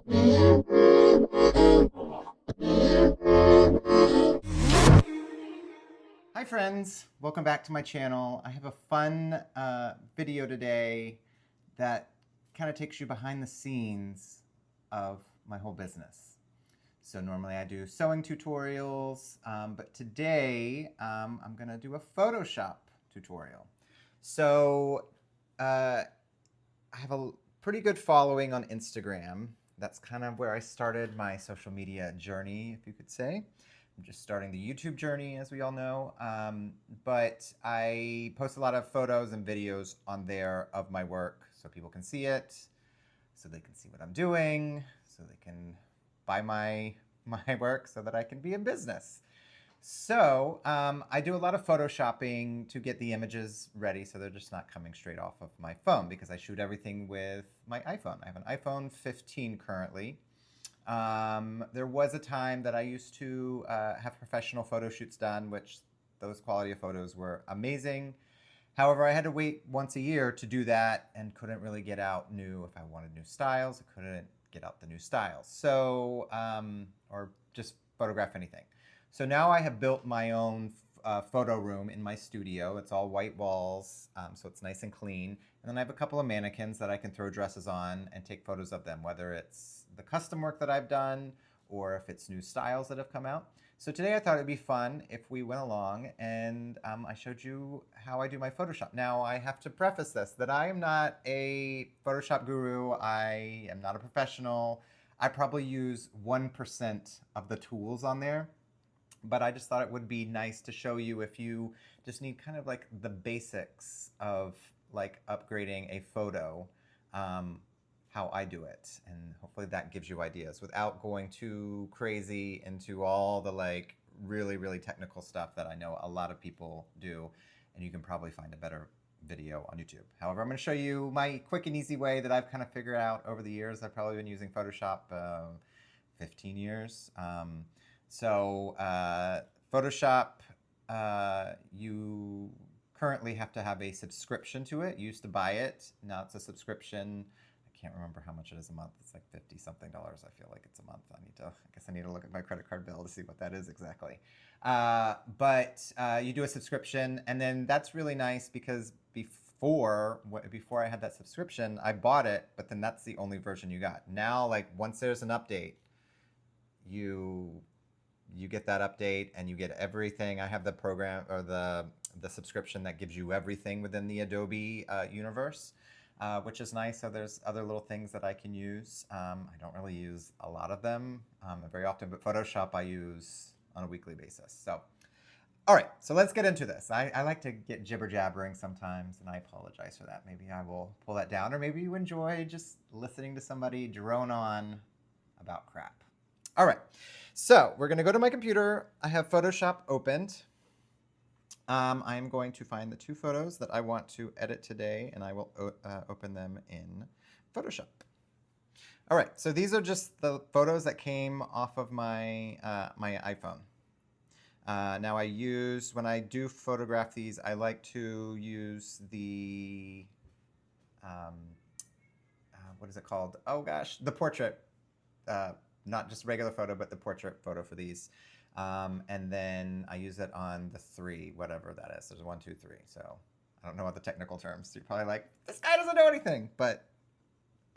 Hi friends, welcome back to my channel. I have a fun video today that kind of takes you behind the scenes of my whole business. So normally I do sewing tutorials, but today I'm gonna do a Photoshop tutorial. So I have a pretty good following on Instagram. That's kind of where I started my social media journey, if you could say. I'm just starting the YouTube journey, as we all know, but I post a lot of photos and videos on there of my work so people can see it, so they can see what I'm doing, so they can buy my work so that I can be in business. So I do a lot of photoshopping to get the images ready so they're just not coming straight off of my phone because I shoot everything with my iPhone. I have an iPhone 15 currently. There was a time that I used to have professional photo shoots done, which those quality of photos were amazing. However, I had to wait once a year to do that and couldn't really get out new, if I wanted new styles, I couldn't get out the new styles. So, or just photograph anything. So now I have built my own photo room in my studio. It's all white walls, so it's nice and clean. And then I have a couple of mannequins that I can throw dresses on and take photos of them, whether it's the custom work that I've done or if it's new styles that have come out. So today I thought it'd be fun if we went along and I showed you how I do my Photoshop. Now I have to preface this, that I am not a Photoshop guru. I am not a professional. I probably use 1% of the tools on there. But I just thought it would be nice to show you if you just need kind of like the basics of like upgrading a photo, how I do it. And hopefully that gives you ideas without going too crazy into all the like really, really technical stuff that I know a lot of people do. And you can probably find a better video on YouTube. However, I'm going to show you my quick and easy way that I've kind of figured out over the years. I've probably been using Photoshop 15 years. Photoshop, you currently have to have a subscription to it. You used to buy it. Now it's a subscription. I can't remember how much it is a month. It's like 50 something dollars. I feel like it's a month. I guess I need to look at my credit card bill to see what that is exactly. You do a subscription, and then that's really nice because before I had that subscription, I bought it, but then that's the only version you got. Now, like once there's an update, you get that update and you get everything. I have the program or the subscription that gives you everything within the Adobe universe, which is nice. So there's other little things that I can use. I don't really use a lot of them very often, but Photoshop I use on a weekly basis. So, all right, so let's get into this. I like to get jibber jabbering sometimes, and I apologize for that. Maybe I will pull that down, or maybe you enjoy just listening to somebody drone on about crap. All right, so we're going to go to my computer. I have Photoshop opened. I'm going to find the two photos that I want to edit today, and I will open them in Photoshop. All right, so these are just the photos that came off of my, my iPhone. Now when I do photograph these, I like to use the, what is it called? Oh gosh, the portrait. Not just regular photo, but the portrait photo for these. And then I use it on the 3, whatever that is. There's 1, 2, 3. So I don't know what the technical terms. You're probably like, this guy doesn't know anything, but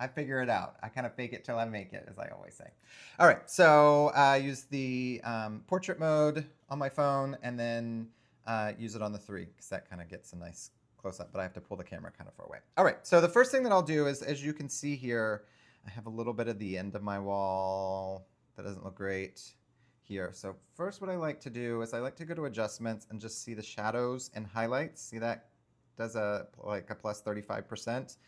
I figure it out. I kind of fake it till I make it, as I always say. All right, so I use the portrait mode on my phone and then use it on the 3 because that kind of gets a nice close up, but I have to pull the camera kind of far away. All right, so the first thing that I'll do is, as you can see here, I have a little bit of the end of my wall that doesn't look great here. So first what I like to do is I like to go to adjustments and just see the shadows and highlights. See that does like a plus 35%.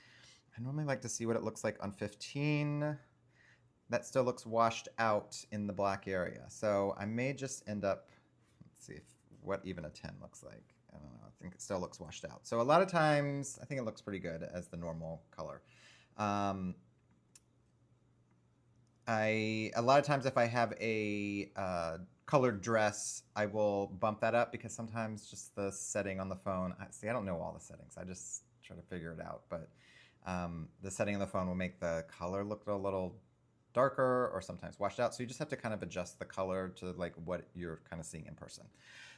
I normally like to see what it looks like on 15. That still looks washed out in the black area. So I may just end up, let's see what even a 10 looks like. I don't know, I think it still looks washed out. So a lot of times, I think it looks pretty good as the normal color. A lot of times if I have a colored dress, I will bump that up because sometimes just the setting on the phone, I don't know all the settings. I just try to figure it out. But the setting on the phone will make the color look a little darker or sometimes washed out. So you just have to kind of adjust the color to like what you're kind of seeing in person.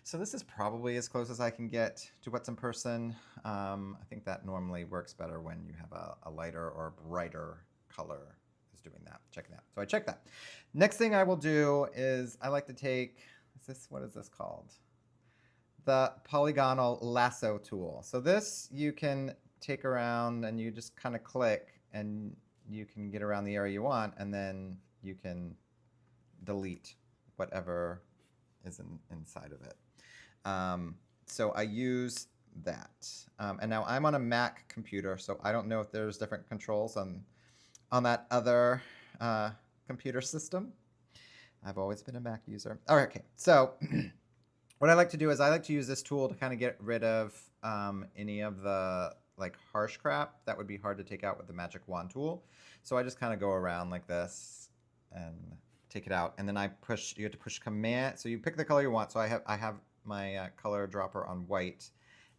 So this is probably as close as I can get to what's in person. I think that normally works better when you have a lighter or brighter color is doing that, checking that. So I check that. Next thing I will do is I like to take, what is this called? The polygonal lasso tool. So this you can take around and you just kind of click and you can get around the area you want, and then you can delete whatever is inside of it. So I use that. And now I'm on a Mac computer, so I don't know if there's different controls on that other computer system. I've always been a Mac user. All right, okay. So what I like to do is I like to use this tool to kind of get rid of any of the like harsh crap that would be hard to take out with the magic wand tool. So I just kind of go around like this and take it out. And then you have to push command. So you pick the color you want. So I have my color dropper on white,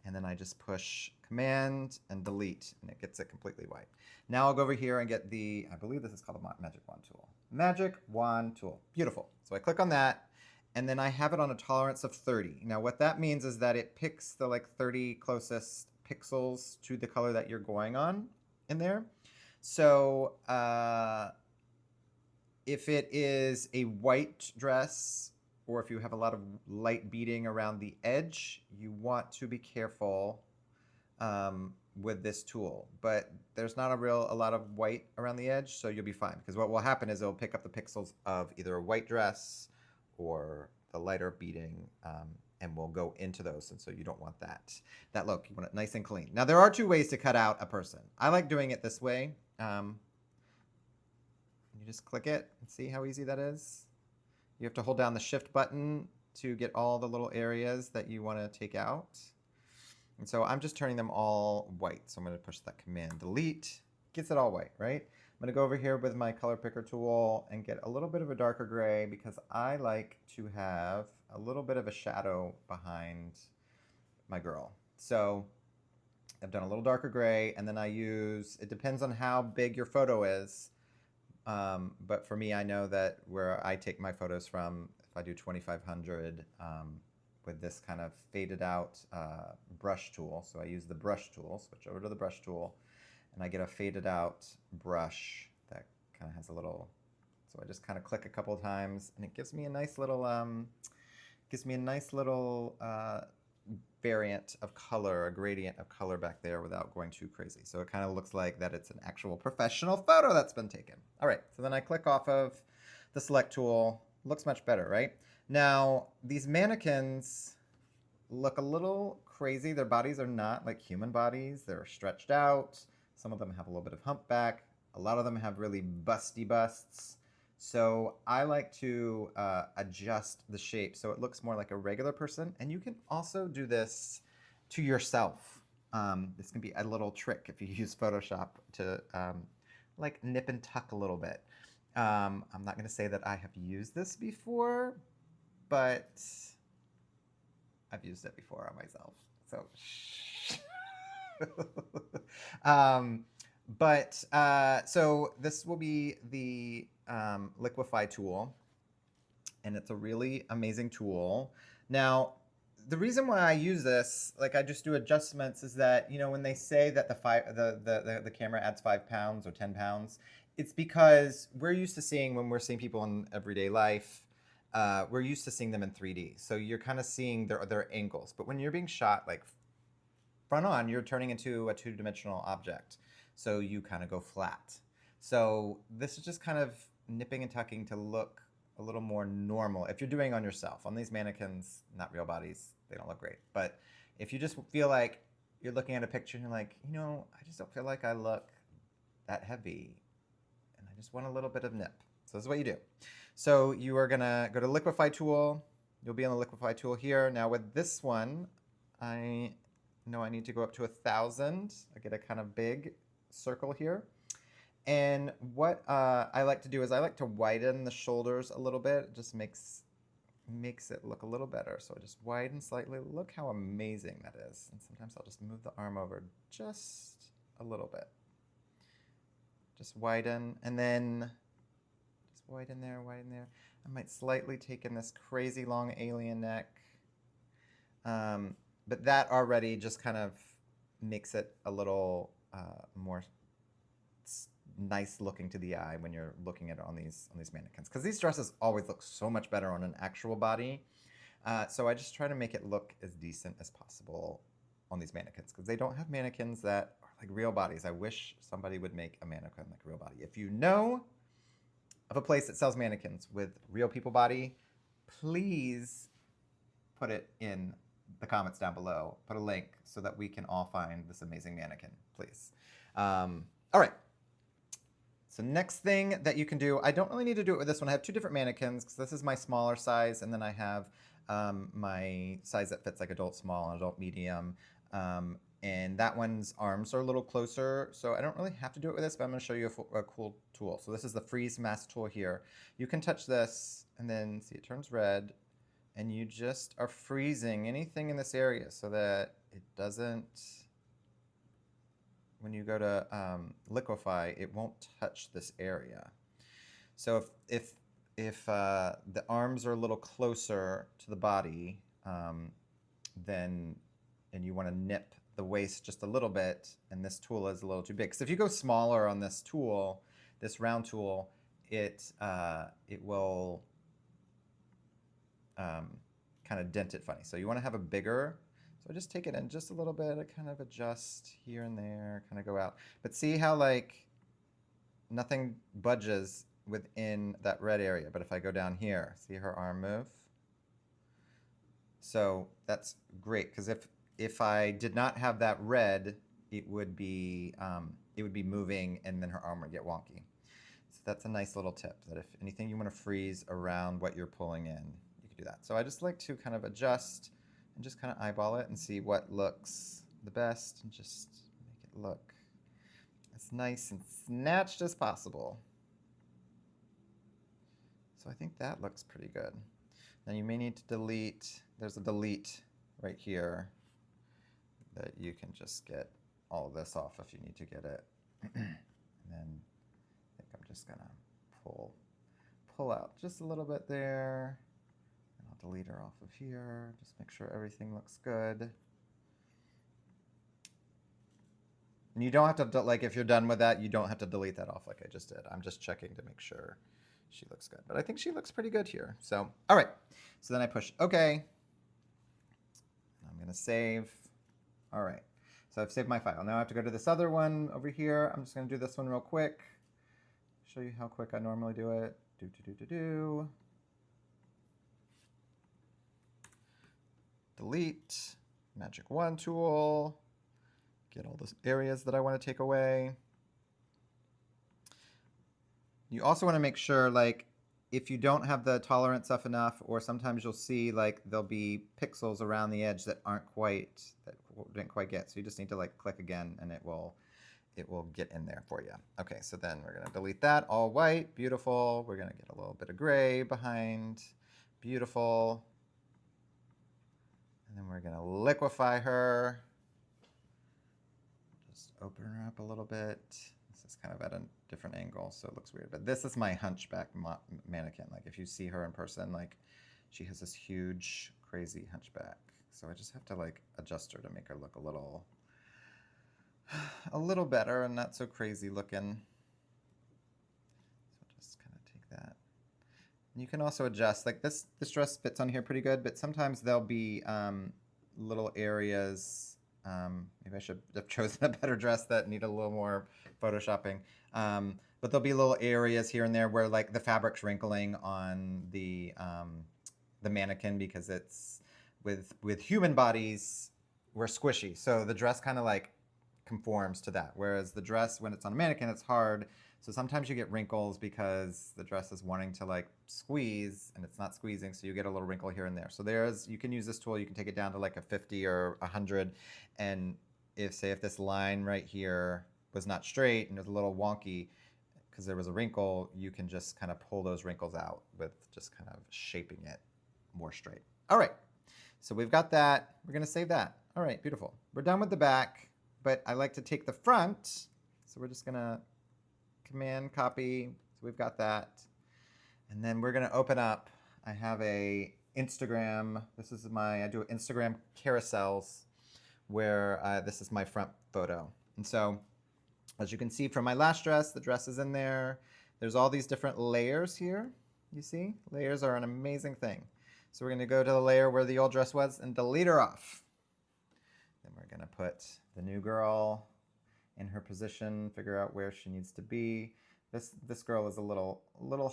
and then I just push command and delete, and it gets it completely white. Now I'll go over here and get I believe this is called a magic wand tool. Magic wand tool. Beautiful. So I click on that, and then I have it on a tolerance of 30. Now what that means is that it picks the like 30 closest pixels to the color that you're going on in there. So if it is a white dress, or if you have a lot of light beading around the edge, you want to be careful with this tool. But there's not a lot of white around the edge, so you'll be fine. Because what will happen is it'll pick up the pixels of either a white dress or the lighter beading, and we'll go into those. And so you don't want that look. You want it nice and clean. Now there are two ways to cut out a person. I like doing it this way. You just click it and see how easy that is. You have to hold down the shift button to get all the little areas that you want to take out. And so I'm just turning them all white. So I'm going to push that command delete. Gets it all white, right? I'm going to go over here with my color picker tool and get a little bit of a darker gray, because I like to have a little bit of a shadow behind my girl. So I've done a little darker gray, and then I use, it depends on how big your photo is. But for me, I know that where I take my photos from, if I do 2500 with this kind of faded out brush tool. So I use the brush tool, switch over to the brush tool, and I get a faded out brush that kind of has a little, so I just kind of click a couple of times, and it gives me a nice little, variant of color, a gradient of color back there without going too crazy. So it kind of looks like that it's an actual professional photo that's been taken. All right, so then I click off of the select tool. Looks much better, right? Now, these mannequins look a little crazy. Their bodies are not like human bodies. They're stretched out. Some of them have a little bit of humpback. A lot of them have really busty busts. So I like to adjust the shape so it looks more like a regular person. And you can also do this to yourself. This can be a little trick if you use Photoshop to like nip and tuck a little bit. I'm not going to say that I have used this before, but I've used it before on myself. So so this will be the liquify tool, and it's a really amazing tool. Now, the reason why I use this, like I just do adjustments, is that, you know, when they say that the camera adds 5 pounds or 10 pounds, it's because we're used to seeing, when we're seeing people in everyday life, we're used to seeing them in 3D. So you're kind of seeing their angles. But when you're being shot like front on, you're turning into a two-dimensional object. So you kind of go flat. So this is just kind of nipping and tucking to look a little more normal. If you're doing it on yourself, on these mannequins, not real bodies, they don't look great. But if you just feel like you're looking at a picture and you're like, you know, I just don't feel like I look that heavy, and I just want a little bit of nip. So this is what you do. So you are gonna go to liquify tool. You'll be on the liquify tool here. Now with this one, I know I need to go up to 1000. I get a kind of big circle here. And what I like to do is I like to widen the shoulders a little bit. It just makes it look a little better. So I just widen slightly. Look how amazing that is. And sometimes I'll just move the arm over just a little bit. Just widen. And then white in there, white in there. I might slightly take in this crazy long alien neck. But that already just kind of makes it a little more nice looking to the eye when you're looking at it on these mannequins. Because these dresses always look so much better on an actual body. So I just try to make it look as decent as possible on these mannequins, because they don't have mannequins that are like real bodies. I wish somebody would make a mannequin like a real body. If you know of a place that sells mannequins with real people body, please put it in the comments down below. Put a link so that we can all find this amazing mannequin, please. All right. So next thing that you can do, I don't really need to do it with this one. I have two different mannequins because this is my smaller size, and then I have my size that fits like adult small and adult medium. And that one's arms are a little closer, so I don't really have to do it with this, but I'm going to show you a cool tool. So this is the Freeze Mask tool here. You can touch this, and then see it turns red, and you just are freezing anything in this area so that it doesn't, when you go to liquefy, it won't touch this area. So if the arms are a little closer to the body, then, and you want to nip the waist just a little bit, and this tool is a little too big. Because if you go smaller on this tool, this round tool, it will kind of dent it funny. So you want to have a bigger. So just take it in just a little bit. I kind of adjust here and there, kind of go out. But see how like nothing budges within that red area. But if I go down here, see her arm move? So that's great, because if I did not have that red, it would be moving, and then her arm would get wonky. So that's a nice little tip, that if anything you want to freeze around what you're pulling in, you can do that. So I just like to kind of adjust and just kind of eyeball it and see what looks the best, and just make it look as nice and snatched as possible. So I think that looks pretty good. Now you may need to delete, there's a delete right here that you can just get all of this off if you need to get it. And then I think I'm just gonna pull out just a little bit there. And I'll delete her off of here. Just make sure everything looks good. And you don't have to, like, if you're done with that, you don't have to delete that off like I just did. I'm just checking to make sure she looks good. But I think she looks pretty good here. So, all right. So then I push OK. I'm gonna save. All right, so I've saved my file. Now I have to go to this other one over here. I'm just gonna do this one real quick. Show you how quick I normally do it. Delete, Magic Wand tool. Get all those areas that I wanna take away. You also wanna make sure, like, if you don't have the tolerance stuff enough, or sometimes you'll see like there'll be pixels around the edge that didn't quite get. So you just need to like click again, and it will get in there for you. Okay, so then we're gonna delete that, all white, beautiful. We're gonna get a little bit of gray behind, beautiful. And then we're gonna liquefy her. Just open her up a little bit. This is kind of at a different angle, so it looks weird. But this is my hunchback mannequin. Like if you see her in person, like she has this huge, crazy hunchback. So I just have to like adjust her to make her look a little better and not so crazy looking. So just kind of take that. And you can also adjust, like this dress fits on here pretty good, but sometimes there'll be little areas. Maybe I should have chosen a better dress that need a little more photoshopping. But there'll be little areas here and there where like the fabric's wrinkling on the mannequin, because it's with human bodies, we're squishy. So the dress kind of like conforms to that. Whereas the dress, when it's on a mannequin, it's hard. So sometimes you get wrinkles because the dress is wanting to like squeeze and it's not squeezing. So you get a little wrinkle here and there. So you can use this tool. You can take it down to like a 50 or 100. And if this line right here was not straight and it was a little wonky because there was a wrinkle, you can just kind of pull those wrinkles out with just kind of shaping it more straight. All right, so we've got that. We're gonna save that. All right, beautiful. We're done with the back, but I like to take the front. So we're just gonna Command copy. So we've got that. And then we're gonna open up, I have a Instagram, I do Instagram carousels where this is my front photo. And so, as you can see from my last dress, the dress is in there. There's all these different layers here. You see? Layers are an amazing thing. So we're gonna go to the layer where the old dress was and delete her off. Then we're gonna put the new girl in her position, figure out where she needs to be. This girl is a little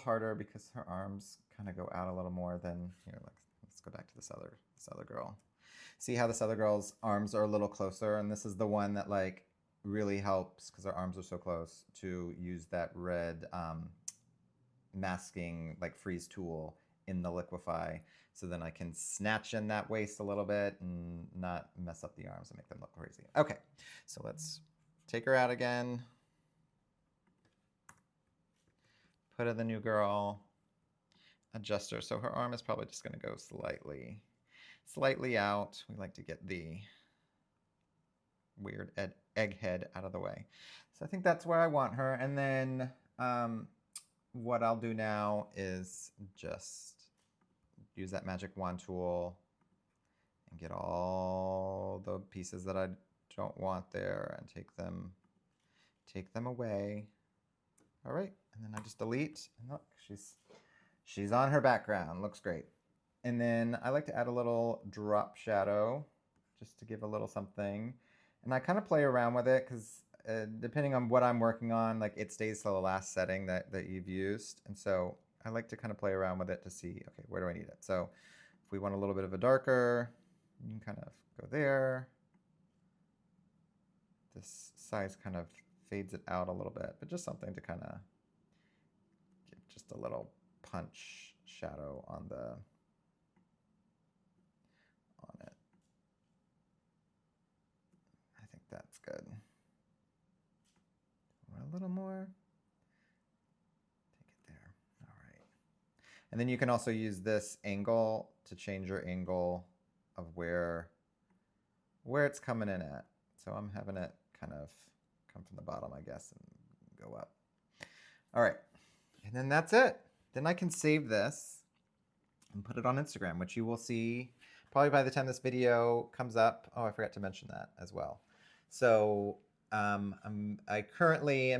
harder because her arms kind of go out a little more than here. Let's go back to this other girl. See how this other girl's arms are a little closer, and this is the one that like really helps because her arms are so close to use that red masking like freeze tool in the liquify, so then I can snatch in that waist a little bit and not mess up the arms and make them look crazy. Okay, so let's take her out again. Put in the new girl, adjust her. So her arm is probably just gonna go slightly out. We like to get the weird egg head out of the way. So I think that's where I want her. And then what I'll do now is just use that magic wand tool and get all the pieces that I don't want there and take them away. All right, and then I just delete, and look, she's on her background, looks great. And then I like to add a little drop shadow just to give a little something. And I kind of play around with it because depending on what I'm working on, like it stays to the last setting that you've used. And so I like to kind of play around with it to see, okay, where do I need it? So if we want a little bit of a darker, you can kind of go there. This size kind of fades it out a little bit, but just something to kind of give just a little punch shadow on it. I think that's good. A little more. Take it there. All right. And then you can also use this angle to change your angle of where it's coming in at. So I'm having it kind of come from the bottom, I guess, and go up. All right, and then that's it. Then I can save this and put it on Instagram, which you will see probably by the time this video comes up. Oh, I forgot to mention that as well. So I currently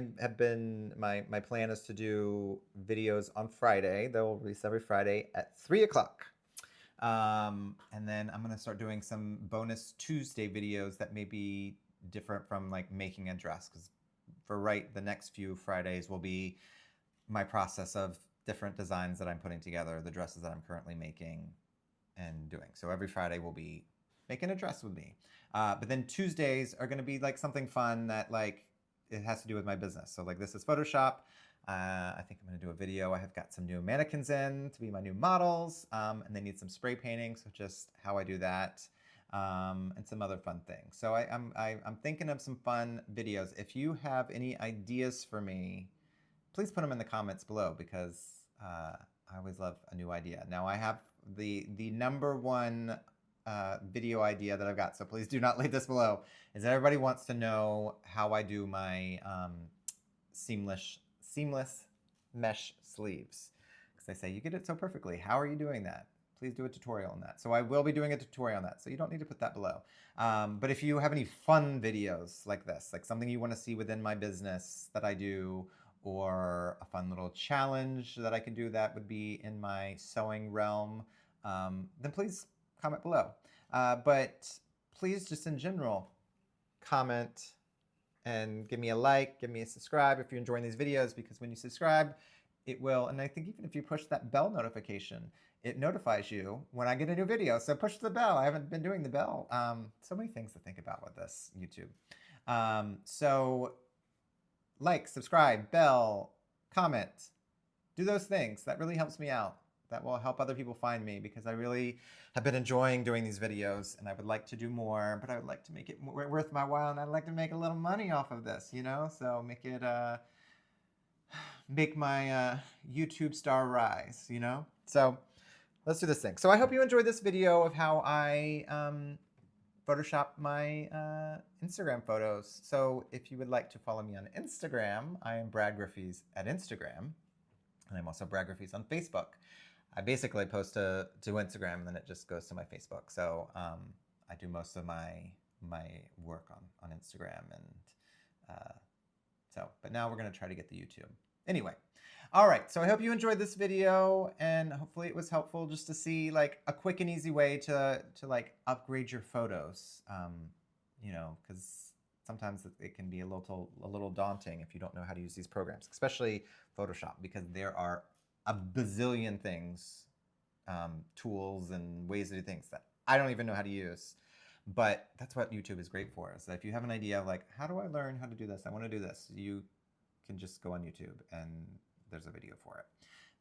my plan is to do videos on Friday. They'll release every Friday at 3 o'clock. And then I'm gonna start doing some bonus Tuesday videos that may be different from like making a dress, because the next few Fridays will be my process of different designs that I'm putting together, the dresses that I'm currently making and doing. So every Friday will be making a dress with me. But then Tuesdays are gonna be like something fun that like it has to do with my business. So like this is Photoshop. I think I'm gonna do a video. I have got some new mannequins in to be my new models, and they need some spray painting, so just how I do that. And some other fun things. So I'm thinking of some fun videos. If you have any ideas for me, please put them in the comments below, because I always love a new idea. Now I have the number one video idea that I've got, so please do not leave this below, is that everybody wants to know how I do my seamless mesh sleeves. Because they say, you get it so perfectly. How are you doing that? Please do a tutorial on that. So I will be doing a tutorial on that, so you don't need to put that below. But if you have any fun videos like this, like something you want to see within my business that I do, or a fun little challenge that I can do that would be in my sewing realm, then please comment below. But please, just in general, comment and give me a like, give me a subscribe if you're enjoying these videos, because when you subscribe, it will, and I think even if you push that bell notification, it notifies you when I get a new video. So push the bell. I haven't been doing the bell. So many things to think about with this YouTube. So like, subscribe, bell, comment, do those things. That really helps me out. That will help other people find me, because I really have been enjoying doing these videos, and I would like to do more, but I would like to make it more worth my while, and I'd like to make a little money off of this, you know? So make my YouTube star rise, you know? So let's do this thing. So I hope you enjoyed this video of how I Photoshop my Instagram photos. So if you would like to follow me on Instagram, I am Brad Griffiths at Instagram. And I'm also Braggraphies on Facebook. I basically post to Instagram, and then it just goes to my Facebook. So I do most of my work on Instagram, and but now we're gonna try to get the YouTube. Anyway, all right. So I hope you enjoyed this video, and hopefully it was helpful just to see like a quick and easy way to like upgrade your photos. You know, because sometimes it can be a little daunting if you don't know how to use these programs, especially Photoshop, because there are a bazillion things, tools and ways to do things that I don't even know how to use. But that's what YouTube is great for. So if you have an idea of like, how do I learn how to do this? I want to do this. You can just go on YouTube and there's a video for it.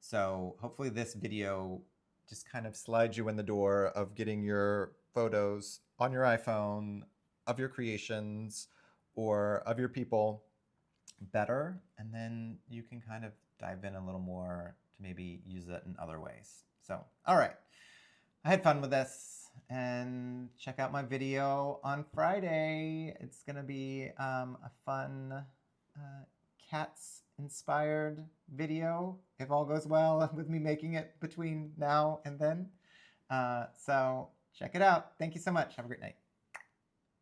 So hopefully this video just kind of slides you in the door of getting your photos on your iPhone of your creations or of your people better. And then you can kind of dive in a little more to maybe use it in other ways. So, all right. I had fun with this, and check out my video on Friday. It's going to be a fun cats-inspired video, if all goes well with me making it between now and then. So check it out. Thank you so much. Have a great night.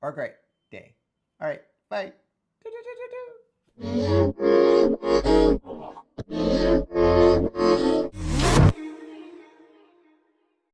Or a great day. All right. Bye.